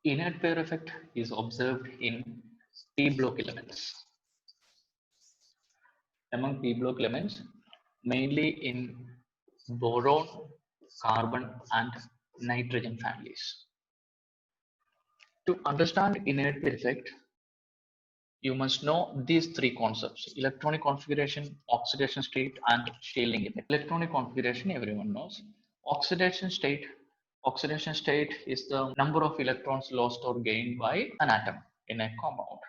Inert pair effect is observed in p block elements. Among p block elements, mainly in boron, carbon, and nitrogen families. To understand inert pair effect, you must know these three concepts: electronic configuration, oxidation state, and shielding effect. Electronic configuration, everyone knows. Oxidation state, oxidation state is the number of electrons lost or gained by an atom in a compound.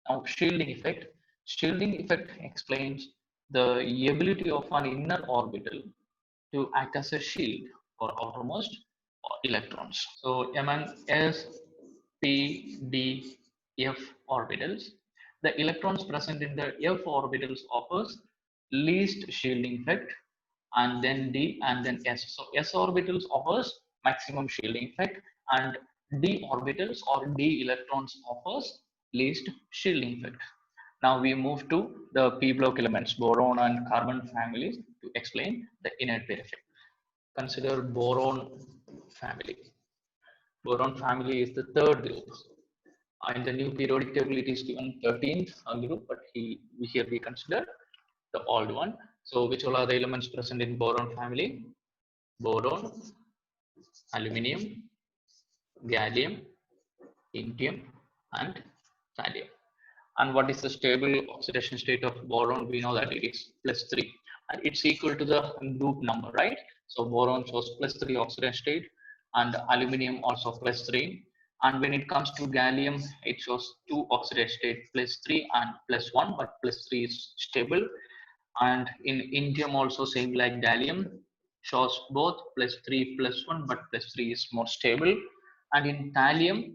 Now, shielding effect explains the ability of an inner orbital to act as a shield for outermost electrons. So among s, p, d, f orbitals, the electrons present in the f orbitals offers least shielding effect, and then d and then s. So s orbitals offers maximum shielding effect, and d orbitals or d electrons offers least shielding effect. Now we move to the p block elements, boron and carbon families, to explain the inert pair effect. Consider boron family. Boron family is the third group. In the new periodic table, it is given 13th group, but here we consider the old one. So, which all are the elements present in boron family? Boron, aluminium, gallium, indium, and thallium. And what is the stable oxidation state of boron? We know that it is +3, and it's equal to the group number, right? So boron shows +3 oxidation state, and aluminium also +3. And when it comes to gallium, it shows 2 oxidation state, +3 and +1, but +3 is stable. And in indium also same like gallium, shows both +3 +1, but +3 is more stable. And in thallium,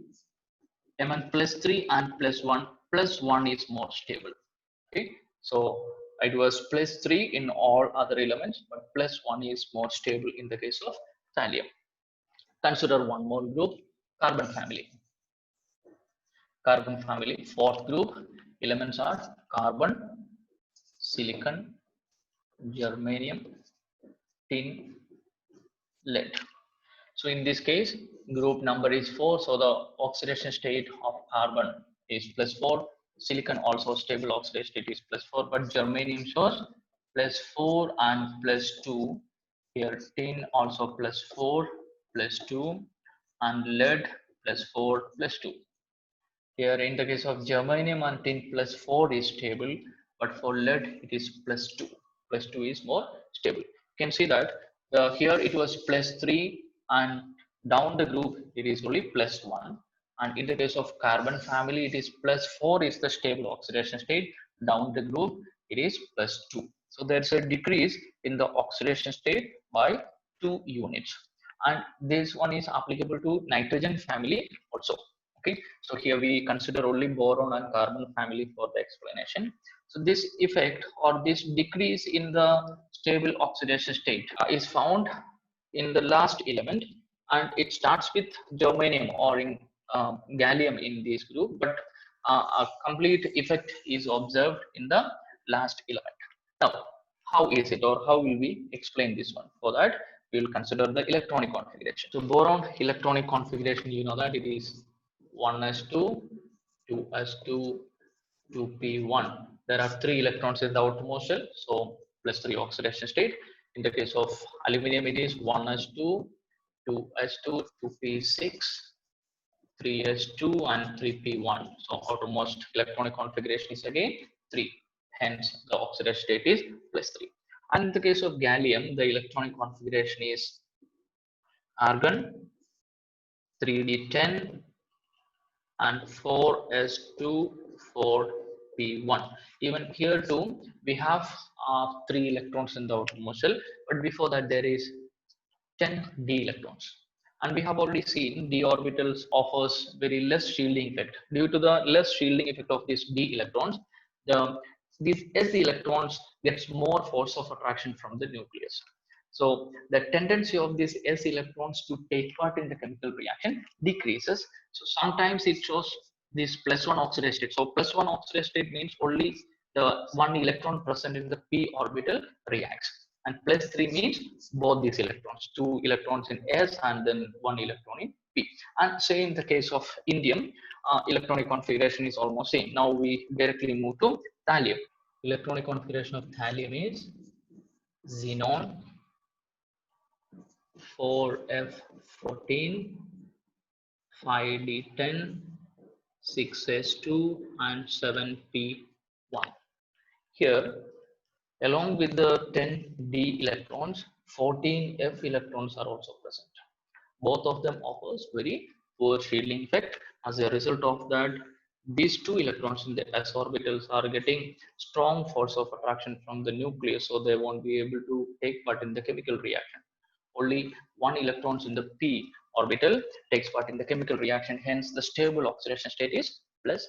among +3 and +1, +1 is more stable. Okay, so it was +3 in all other elements, but +1 is more stable in the case of thallium. Consider one more group, carbon family. Carbon family, fourth group, elements are carbon, silicon, germanium, tin, lead. So in this case, group number is 4. So the oxidation state of carbon is +4. Silicon also stable oxidation state is +4, but germanium shows +4 and +2. Here tin also +4, +2, and lead +4, +2. Here in the case of germanium and tin, +4 is stable, but for lead it is +2. +2 is more stable. You can see that here it was +3, and down the group it is only +1. And in the case of carbon family, it is +4 is the stable oxidation state. Down the group it is +2. So there's a decrease in the oxidation state by 2 units. And this one is applicable to nitrogen family also. Okay, so here we consider only boron and carbon family for the explanation. So this effect or this decrease in the stable oxidation state is found in the last element, and it starts with germanium or in gallium in this group, but a complete effect is observed in the last element. Now, how is it, or how will we explain this one? For that, we will consider the electronic configuration. So boron electronic configuration, you know that it is 1s2, 2s2, 2p1. There are 3 electrons in the outermost shell, so +3 oxidation state. In the case of aluminum, it is 1s2, 2s2, 2p6, 3s2, and 3p1. So outermost electronic configuration is again 3. Hence, the oxidation state is +3. And in the case of gallium, the electronic configuration is argon, 3d10, and 4s2, 4p1. Even here too, we have 3 electrons in the outermost shell, but before that there is 10 d electrons. And we have already seen d orbitals offers very less shielding effect. Due to the less shielding effect of these d electrons, these s electrons gets more force of attraction from the nucleus. So the tendency of these s electrons to take part in the chemical reaction decreases. So sometimes it shows this +1 oxidation state. So +1 oxidation state means only the 1 electron present in the p orbital reacts, and +3 means both these electrons, 2 electrons in s and then 1 electron in P. And say in the case of indium, electronic configuration is almost same. Now we directly move to thallium. Electronic configuration of thallium is xenon 4F14 5D10 6S2 and 7P1. Here, along with the 10D electrons, 14F electrons are also present. Both of them offers very poor shielding effect. As a result of that, these two electrons in the s orbitals are getting strong force of attraction from the nucleus, so they won't be able to take part in the chemical reaction. Only one electrons in the p orbital takes part in the chemical reaction, hence the stable oxidation state is +1.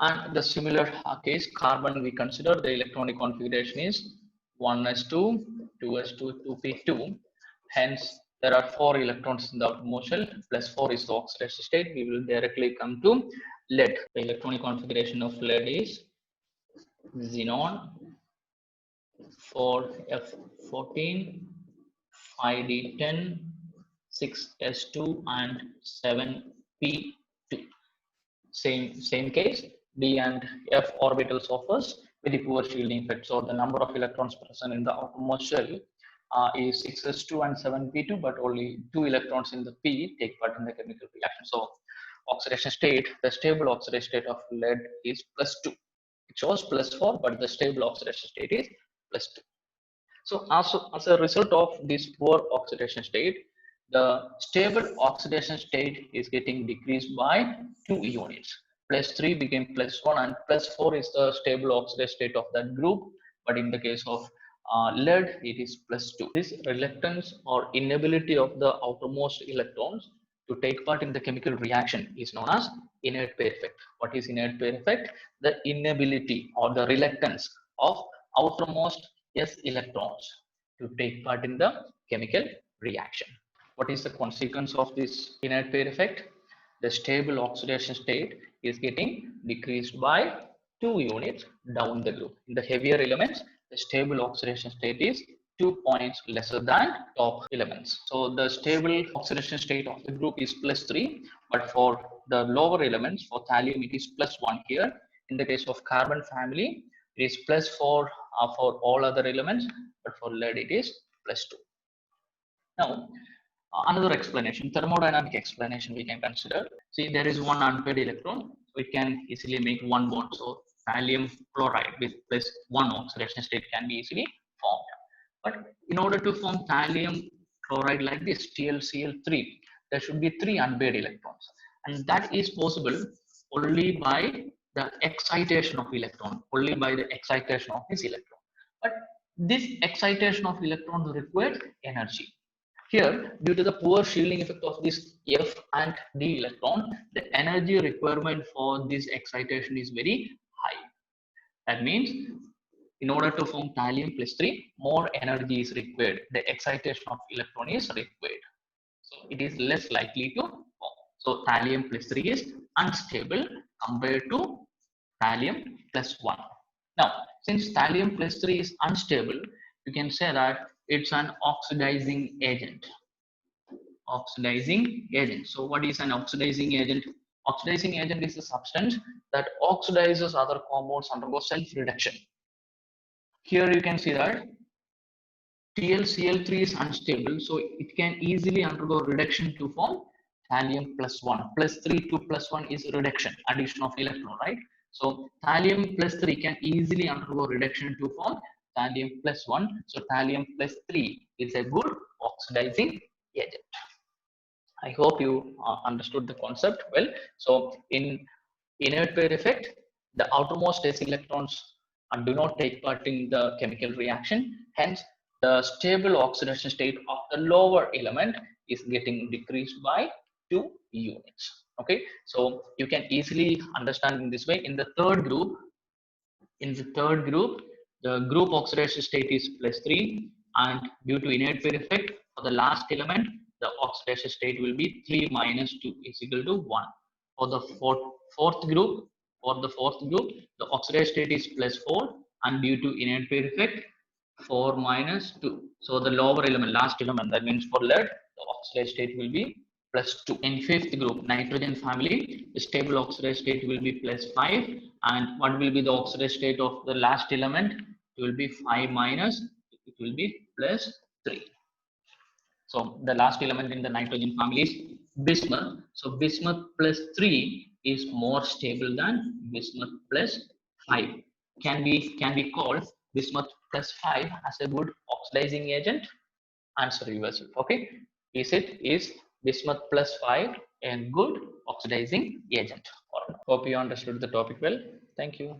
And the similar case, carbon, we consider the electronic configuration is 1s2 2s2 2p2, hence there are 4 electrons in the outermost shell, +4 is the oxidation state. We will directly come to lead. The electronic configuration of lead is xenon 4F14 5D10 6S2 and 7P2. Same case, D and F orbitals offers very poor shielding effect. So the number of electrons present in the outermost shell is 6s2 and 7p2, but only 2 electrons in the p take part in the chemical reaction. So oxidation state, the stable oxidation state of lead is +2. It shows +4, but the stable oxidation state is +2. So as a result of this poor oxidation state, the stable oxidation state is getting decreased by 2 units. +3 became +1 and +4 is the stable oxidation state of that group. But in the case of lead, it is +2. This reluctance or inability of the outermost electrons to take part in the chemical reaction is known as inert pair effect. What is inert pair effect? The inability or the reluctance of outermost s electrons to take part in the chemical reaction. What is the consequence of this inert pair effect? The stable oxidation state is getting decreased by 2 units down the group. In the heavier elements, the stable oxidation state is 2 points lesser than top elements. So the stable oxidation state of the group is +3, but for the lower elements, for thallium, it is +1 here. In the case of carbon family, it is +4 for all other elements, but for lead, it is +2. Now, another explanation, thermodynamic explanation we can consider. See, there is one unpaired electron, so it can easily make one bond. So thallium chloride with +1 oxidation state can be easily formed. But in order to form thallium chloride like this, TlCl3, there should be 3 unpaired electrons. And that is possible only by the excitation of electron, only by the excitation of this electron. But this excitation of electrons requires energy. Here, due to the poor shielding effect of this F and D electron, the energy requirement for this excitation is very high. That means, in order to form thallium +3, more energy is required. The excitation of electron is required. So it is less likely to form. So thallium +3 is unstable compared to thallium +1. Now, since thallium +3 is unstable, you can say that it's an oxidizing agent. Oxidizing agent. So what is an oxidizing agent? Oxidizing agent is a substance that oxidizes other compounds, undergo self-reduction. Here you can see that TlCl3 is unstable, so it can easily undergo reduction to form thallium +1. +3 to +1 is reduction, addition of electron, right? So thallium +3 can easily undergo reduction to form thallium +1. So thallium +3 is a good oxidizing agent. I hope you understood the concept well. So in inert pair effect, the outermost s electrons do not take part in the chemical reaction. Hence, the stable oxidation state of the lower element is getting decreased by 2 units. Okay, so you can easily understand in this way. In the third group, the group oxidation state is +3, and due to inert pair effect, for the last element, the oxidation state will be 3 minus 2 is equal to 1. For the fourth group, the oxidation state is +4, and due to inert pair effect, 4 minus 2. So the lower element, last element, that means for lead, the oxidation state will be plus 2. In fifth group, nitrogen family, the stable oxidized state will be plus 5. And what will be the oxidized state of the last element? It will be 5 minus, it will be plus 3. So the last element in the nitrogen family is bismuth. So bismuth plus 3 is more stable than bismuth plus 5. Can we call bismuth plus 5 as a good oxidizing agent? Answer yourself. Okay. Is bismuth plus 5 a good oxidizing agent? Or not? Hope you understood the topic well. Thank you.